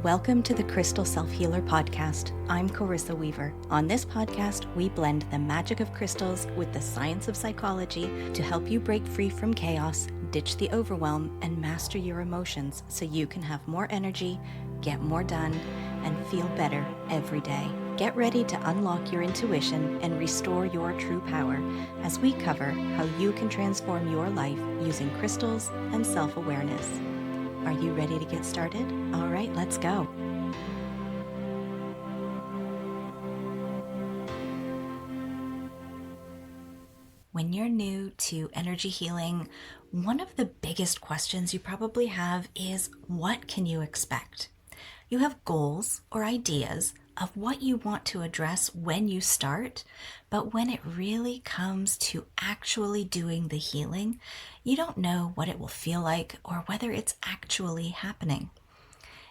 Welcome to the Crystal Self-Healer Podcast. I'm Carissa Weaver. On this podcast, we blend the magic of crystals with the science of psychology to help you break free from chaos, ditch the overwhelm, and master your emotions so you can have more energy, get more done, and feel better every day. Get ready to unlock your intuition and restore your true power as we cover how you can transform your life using crystals and self-awareness. Are you ready to get started? All right, let's go. When you're new to energy healing, one of the biggest questions you probably have is, what can you expect? You have goals or ideas of what you want to address when you start, but when it really comes to actually doing the healing, you don't know what it will feel like or whether it's actually happening.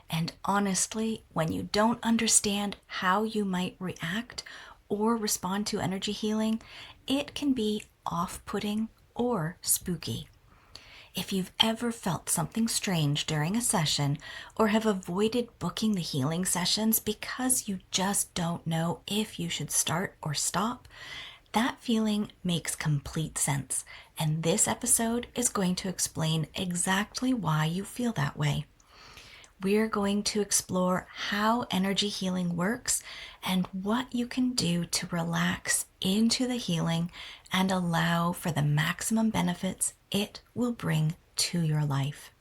And honestly, when you don't understand how you might react or respond to energy healing, it can be off-putting or spooky. If you've ever felt something strange during a session or have avoided booking the healing sessions because you just don't know if you should start or stop, that feeling makes complete sense, and this episode is going to explain exactly why you feel that way. We're going to explore how energy healing works and what you can do to relax into the healing and allow for the maximum benefits it will bring to your life.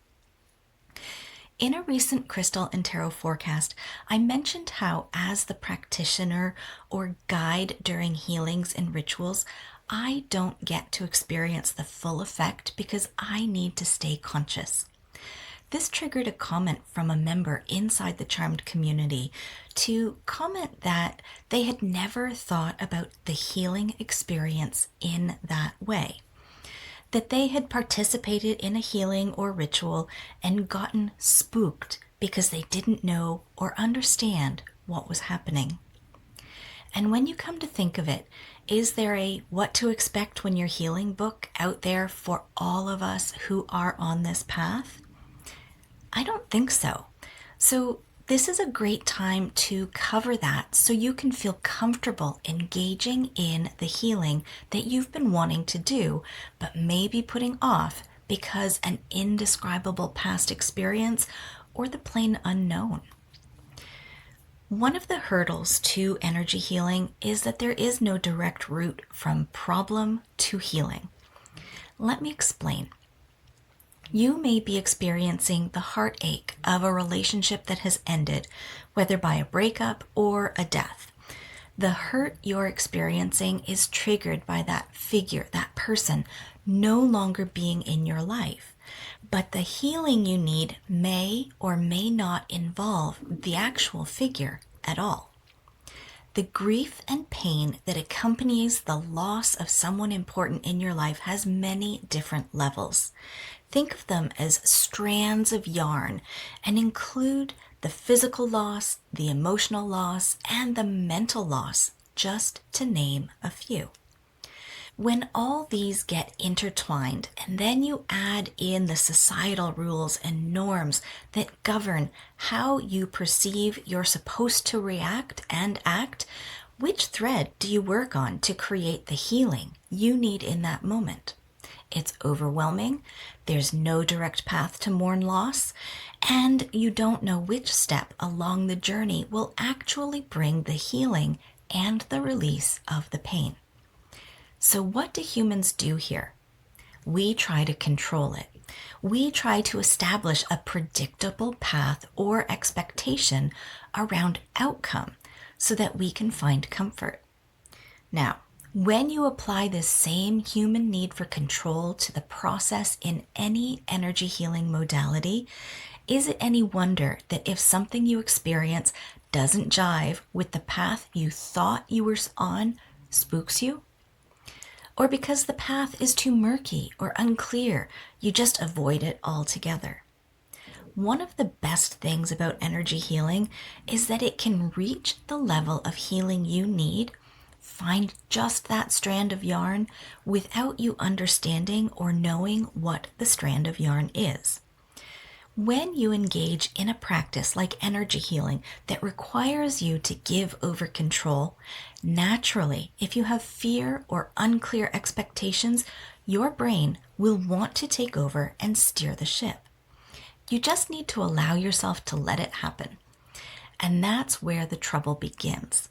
In a recent crystal and tarot forecast, I mentioned how, as the practitioner or guide during healings and rituals, I don't get to experience the full effect because I need to stay conscious. This triggered a comment from a member inside the Charmed community to comment that they had never thought about the healing experience in that way. That they had participated in a healing or ritual and gotten spooked because they didn't know or understand what was happening. And when you come to think of it, is there a what to expect when you're healing book out there for all of us who are on this path? I don't think so. So this is a great time to cover that so you can feel comfortable engaging in the healing that you've been wanting to do, but maybe putting off because an indescribable past experience or the plain unknown. One of the hurdles to energy healing is that there is no direct route from problem to healing. Let me explain. You may be experiencing the heartache of a relationship that has ended, whether by a breakup or a death. The hurt you're experiencing is triggered by that figure, that person, no longer being in your life. But the healing you need may or may not involve the actual figure at all. The grief and pain that accompanies the loss of someone important in your life has many different levels. Think of them as strands of yarn and include the physical loss, the emotional loss, and the mental loss, just to name a few. When all these get intertwined, and then you add in the societal rules and norms that govern how you perceive you're supposed to react and act, which thread do you work on to create the healing you need in that moment? It's overwhelming, there's no direct path to mourn loss, and you don't know which step along the journey will actually bring the healing and the release of the pain. So what do humans do here? We try to control it. We try to establish a predictable path or expectation around outcome so that we can find comfort. Now, when you apply this same human need for control to the process in any energy healing modality, is it any wonder that if something you experience doesn't jive with the path you thought you were on, spooks you? Or because the path is too murky or unclear, you just avoid it altogether? One of the best things about energy healing is that it can reach the level of healing you need, find just that strand of yarn without you understanding or knowing what the strand of yarn is. When you engage in a practice like energy healing that requires you to give over control, naturally, if you have fear or unclear expectations, your brain will want to take over and steer the ship. You just need to allow yourself to let it happen. And that's where the trouble begins.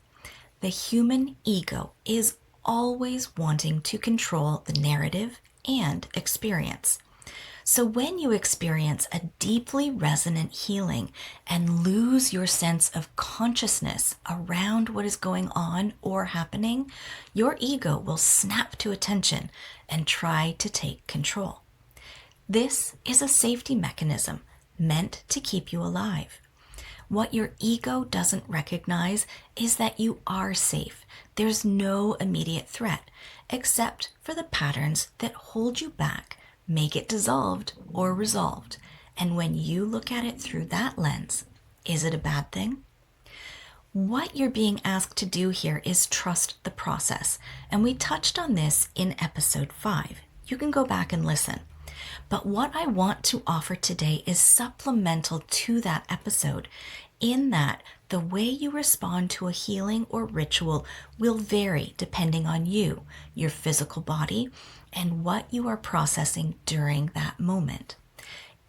The human ego is always wanting to control the narrative and experience. So when you experience a deeply resonant healing and lose your sense of consciousness around what is going on or happening, your ego will snap to attention and try to take control. This is a safety mechanism meant to keep you alive. What your ego doesn't recognize is that you are safe. There's no immediate threat, except for the patterns that hold you back, make it dissolved or resolved. And when you look at it through that lens, is it a bad thing? What you're being asked to do here is trust the process. And we touched on this in episode 5. You can go back and listen. But what I want to offer today is supplemental to that episode, in that the way you respond to a healing or ritual will vary depending on you, your physical body, and what you are processing during that moment.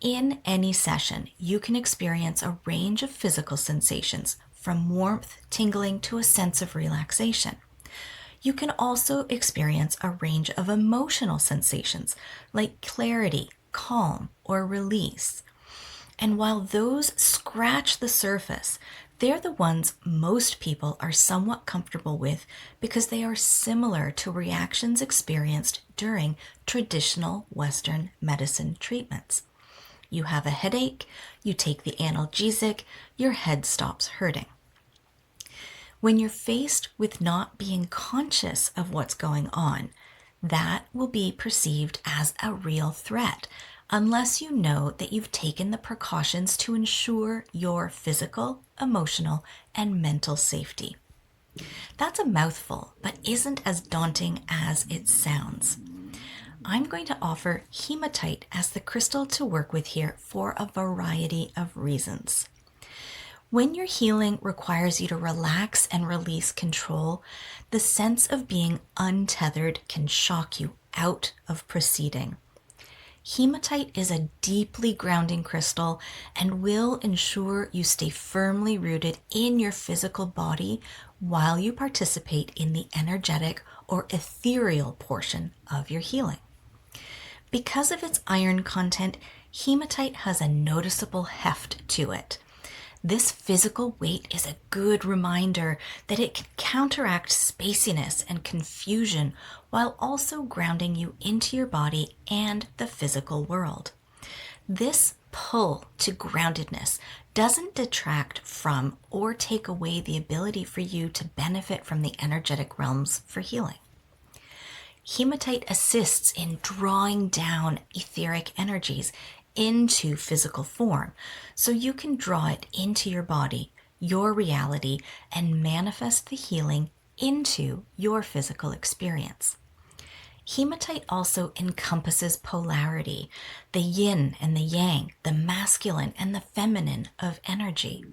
In any session, you can experience a range of physical sensations, from warmth, tingling, to a sense of relaxation. You can also experience a range of emotional sensations like clarity, calm, or release. And while those scratch the surface, they're the ones most people are somewhat comfortable with because they are similar to reactions experienced during traditional Western medicine treatments. You have a headache, you take the analgesic, your head stops hurting. When you're faced with not being conscious of what's going on, that will be perceived as a real threat, unless you know that you've taken the precautions to ensure your physical, emotional, and mental safety. That's a mouthful, but isn't as daunting as it sounds. I'm going to offer hematite as the crystal to work with here for a variety of reasons. When your healing requires you to relax and release control, the sense of being untethered can shock you out of proceeding. Hematite is a deeply grounding crystal and will ensure you stay firmly rooted in your physical body while you participate in the energetic or ethereal portion of your healing. Because of its iron content, hematite has a noticeable heft to it. This physical weight is a good reminder that it can counteract spaciness and confusion while also grounding you into your body and the physical world. This pull to groundedness doesn't detract from or take away the ability for you to benefit from the energetic realms for healing. Hematite assists in drawing down etheric energies into physical form, so you can draw it into your body, your reality, and manifest the healing into your physical experience. Hematite also encompasses polarity, the yin and the yang, the masculine and the feminine of energy.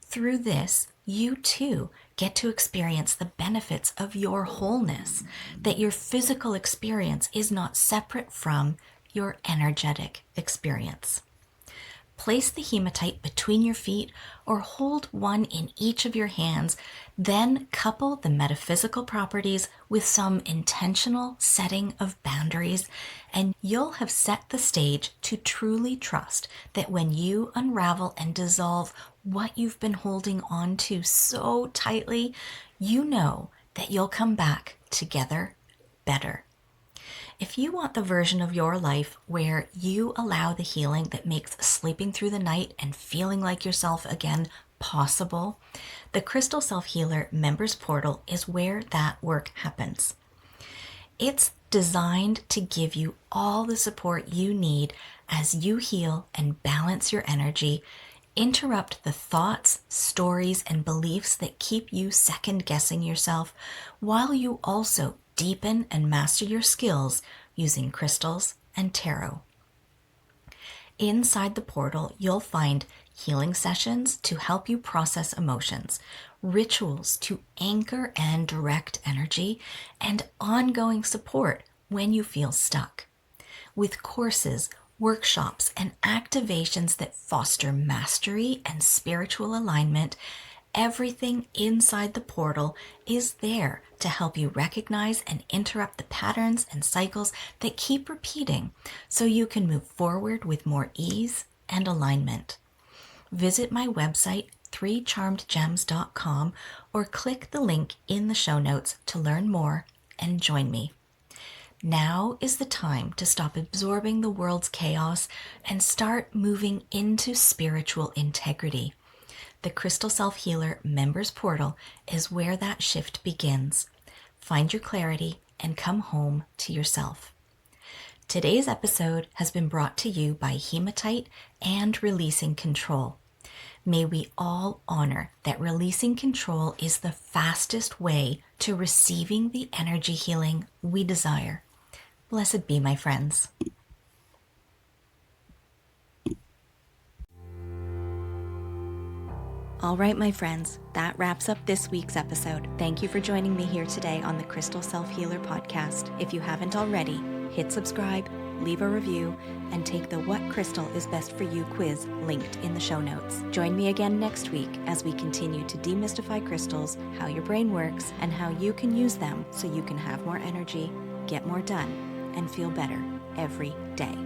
Through this, you too get to experience the benefits of your wholeness, that your physical experience is not separate from your energetic experience. Place the hematite between your feet or hold one in each of your hands, then couple the metaphysical properties with some intentional setting of boundaries, and you'll have set the stage to truly trust that when you unravel and dissolve what you've been holding on to so tightly, you know that you'll come back together better. If you want the version of your life where you allow the healing that makes sleeping through the night and feeling like yourself again possible, the Crystal Self Healer Members Portal is where that work happens. It's designed to give you all the support you need as you heal and balance your energy, interrupt the thoughts, stories, and beliefs that keep you second-guessing yourself, while you also deepen and master your skills using crystals and tarot. Inside the portal, you'll find healing sessions to help you process emotions, rituals to anchor and direct energy, and ongoing support when you feel stuck. With courses, workshops, and activations that foster mastery and spiritual alignment, everything inside the portal is there to help you recognize and interrupt the patterns and cycles that keep repeating so you can move forward with more ease and alignment. Visit my website, threecharmedgems.com, or click the link in the show notes to learn more and join me. Now is the time to stop absorbing the world's chaos and start moving into spiritual integrity. The Crystal Self Healer Members Portal is where that shift begins. Find your clarity and come home to yourself. Today's episode has been brought to you by Hematite and Releasing Control. May we all honor that releasing control is the fastest way to receiving the energy healing we desire. Blessed be, my friends. All right, my friends, that wraps up this week's episode. Thank you for joining me here today on the Crystal Self Healer podcast. If you haven't already, hit subscribe, leave a review, and take the What Crystal is Best for You quiz linked in the show notes. Join me again next week as we continue to demystify crystals, how your brain works, and how you can use them so you can have more energy, get more done, and feel better every day.